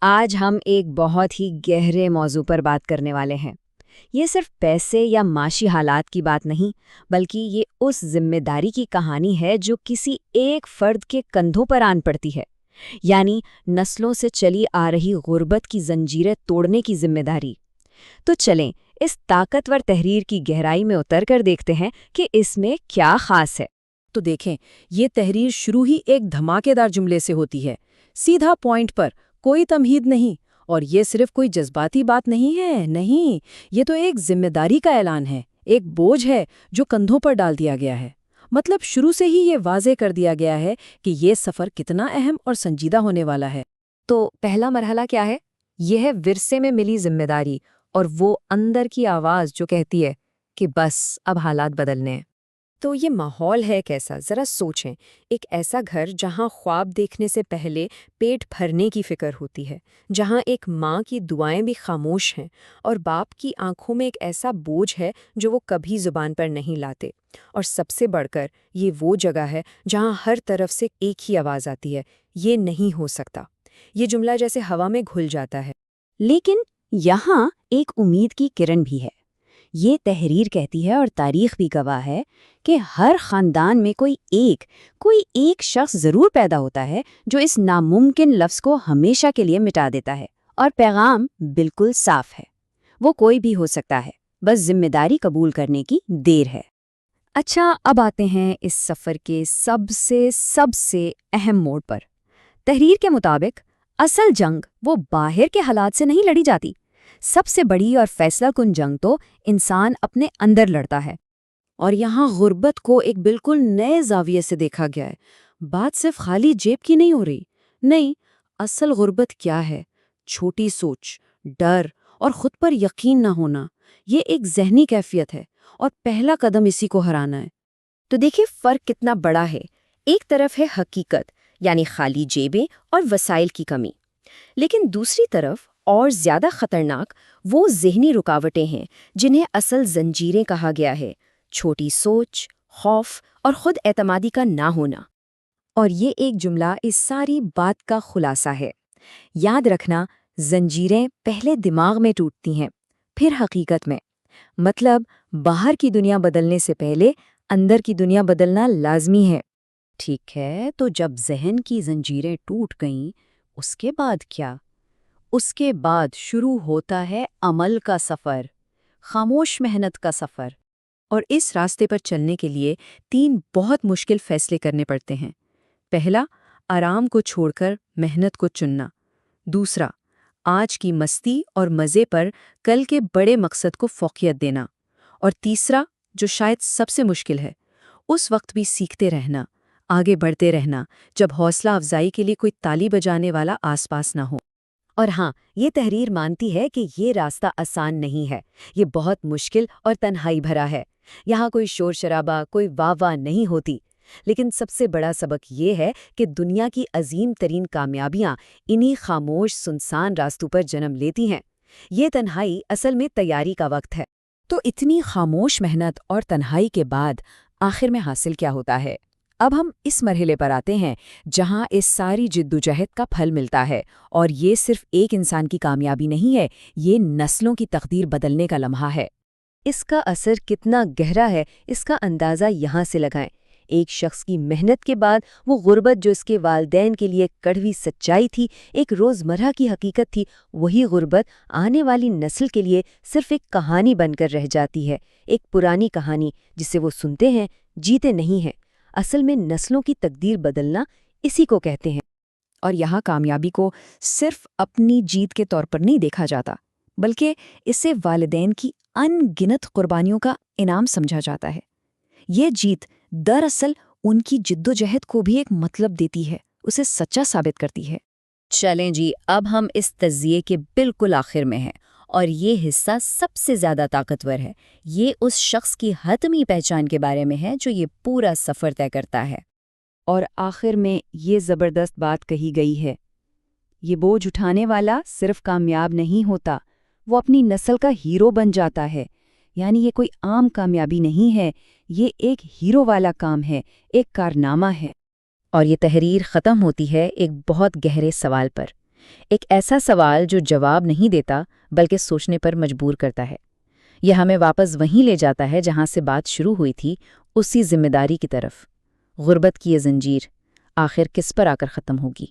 آج ہم ایک بہت ہی گہرے موضوع پر بات کرنے والے ہیں۔ یہ صرف پیسے یا معاشی حالات کی بات نہیں، بلکہ یہ اس ذمہ داری کی کہانی ہے جو کسی ایک فرد کے کندھوں پر آن پڑتی ہے، یعنی نسلوں سے چلی آ رہی غربت کی زنجیریں توڑنے کی ذمہ داری۔ تو چلیں اس طاقتور تحریر کی گہرائی میں اتر کر دیکھتے ہیں کہ اس میں کیا خاص ہے۔ تو دیکھیں، یہ تحریر شروع ہی ایک دھماکے دار جملے سے ہوتی ہے، سیدھا پوائنٹ پر، کوئی تمہید نہیں۔ اور یہ صرف کوئی جذباتی بات نہیں ہے، نہیں، یہ تو ایک ذمہ داری کا اعلان ہے، ایک بوجھ ہے جو کندھوں پر ڈال دیا گیا ہے۔ مطلب شروع سے ہی یہ واضح کر دیا گیا ہے کہ یہ سفر کتنا اہم اور سنجیدہ ہونے والا ہے۔ تو پہلا مرحلہ کیا ہے؟ یہ ہے ورثے میں ملی ذمہ داری، اور وہ اندر کی آواز جو کہتی ہے کہ بس اب حالات بدلنے ہیں۔ تو یہ ماحول ہے کیسا؟ ذرا سوچیں، ایک ایسا گھر جہاں خواب دیکھنے سے پہلے پیٹ بھرنے کی فکر ہوتی ہے، جہاں ایک ماں کی دعائیں بھی خاموش ہیں اور باپ کی آنکھوں میں ایک ایسا بوجھ ہے جو وہ کبھی زبان پر نہیں لاتے، اور سب سے بڑھ کر یہ وہ جگہ ہے جہاں ہر طرف سے ایک ہی آواز آتی ہے، یہ نہیں ہو سکتا۔ یہ جملہ جیسے ہوا میں گھل جاتا ہے۔ لیکن یہاں ایک امید کی کرن بھی ہے۔ یہ تحریر کہتی ہے اور تاریخ بھی گواہ ہے کہ ہر خاندان میں کوئی ایک شخص ضرور پیدا ہوتا ہے جو اس ناممکن لفظ کو ہمیشہ کے لیے مٹا دیتا ہے، اور پیغام بالکل صاف ہے، وہ کوئی بھی ہو سکتا ہے، بس ذمہ داری قبول کرنے کی دیر ہے۔ اچھا، اب آتے ہیں اس سفر کے سب سے اہم موڑ پر۔ تحریر کے مطابق اصل جنگ وہ باہر کے حالات سے نہیں لڑی جاتی، سب سے بڑی اور فیصلہ کن جنگ تو انسان اپنے اندر لڑتا ہے۔ اور یہاں غربت کو ایک بالکل نئے زاویے سے دیکھا گیا ہے۔ بات صرف خالی جیب کی نہیں ہو رہی، نہیں، اصل غربت کیا ہے؟ چھوٹی سوچ، ڈر اور خود پر یقین نہ ہونا، یہ ایک ذہنی کیفیت ہے، اور پہلا قدم اسی کو ہرانا ہے۔ تو دیکھیں فرق کتنا بڑا ہے۔ ایک طرف ہے حقیقت، یعنی خالی جیبیں اور وسائل کی کمی، لیکن دوسری طرف اور زیادہ خطرناک وہ ذہنی رکاوٹیں ہیں جنہیں اصل زنجیریں کہا گیا ہے: چھوٹی سوچ، خوف اور خود اعتمادی کا نہ ہونا۔ اور یہ ایک جملہ اس ساری بات کا خلاصہ ہے۔ یاد رکھنا، زنجیریں پہلے دماغ میں ٹوٹتی ہیں، پھر حقیقت میں۔ مطلب باہر کی دنیا بدلنے سے پہلے اندر کی دنیا بدلنا لازمی ہے۔ ٹھیک ہے، تو جب ذہن کی زنجیریں ٹوٹ گئیں، اس کے بعد کیا؟ اس کے بعد شروع ہوتا ہے عمل کا سفر، خاموش محنت کا سفر۔ اور اس راستے پر چلنے کے لیے 3 بہت مشکل فیصلے کرنے پڑتے ہیں۔ پہلا، آرام کو چھوڑ کر محنت کو چننا۔ دوسرا، آج کی مستی اور مزے پر کل کے بڑے مقصد کو فوقیت دینا۔ اور تیسرا، جو شاید سب سے مشکل ہے، اس وقت بھی سیکھتے رہنا، آگے بڑھتے رہنا جب حوصلہ افزائی کے لیے کوئی تالی بجانے والا آس پاس نہ ہو۔ اور ہاں، یہ تحریر مانتی ہے کہ یہ راستہ آسان نہیں ہے، یہ بہت مشکل اور تنہائی بھرا ہے۔ یہاں کوئی شور شرابہ، کوئی واہ واہ نہیں ہوتی۔ لیکن سب سے بڑا سبق یہ ہے کہ دنیا کی عظیم ترین کامیابیاں انہی خاموش سنسان راستوں پر جنم لیتی ہیں۔ یہ تنہائی اصل میں تیاری کا وقت ہے۔ تو اتنی خاموش محنت اور تنہائی کے بعد آخر میں حاصل کیا ہوتا ہے؟ اب ہم اس مرحلے پر آتے ہیں جہاں اس ساری جدوجہد کا پھل ملتا ہے، اور یہ صرف ایک انسان کی کامیابی نہیں ہے، یہ نسلوں کی تقدیر بدلنے کا لمحہ ہے۔ اس کا اثر کتنا گہرا ہے، اس کا اندازہ یہاں سے لگائیں۔ ایک شخص کی محنت کے بعد وہ غربت جو اس کے والدین کے لیے کڑوی سچائی تھی، ایک روزمرہ کی حقیقت تھی، وہی غربت آنے والی نسل کے لیے صرف ایک کہانی بن کر رہ جاتی ہے، ایک پرانی کہانی جسے وہ سنتے ہیں، جیتے نہیں ہیں۔ اصل میں نسلوں کی تقدیر بدلنا اسی کو کہتے ہیں۔ اور یہاں کامیابی کو صرف اپنی جیت کے طور پر نہیں دیکھا جاتا، بلکہ اسے والدین کی ان گنت قربانیوں کا انعام سمجھا جاتا ہے۔ یہ جیت دراصل ان کی جدوجہد کو بھی ایک مطلب دیتی ہے، اسے سچا ثابت کرتی ہے۔ چلیں جی، اب ہم اس تجزیے کے بالکل آخر میں ہیں، اور یہ حصہ سب سے زیادہ طاقتور ہے۔ یہ اس شخص کی حتمی پہچان کے بارے میں ہے جو یہ پورا سفر طے کرتا ہے۔ اور آخر میں یہ زبردست بات کہی گئی ہے: یہ بوجھ اٹھانے والا صرف کامیاب نہیں ہوتا، وہ اپنی نسل کا ہیرو بن جاتا ہے۔ یعنی یہ کوئی عام کامیابی نہیں ہے، یہ ایک ہیرو والا کام ہے، ایک کارنامہ ہے۔ اور یہ تحریر ختم ہوتی ہے ایک بہت گہرے سوال پر ایک ایسا سوال جو جواب نہیں دیتا بلکہ سوچنے پر مجبور کرتا ہے۔ یہ ہمیں واپس وہیں لے جاتا ہے جہاں سے بات شروع ہوئی تھی، اسی ذمہ داری کی طرف۔ غربت کی یہ زنجیر آخر کس پر آ کر ختم ہوگی؟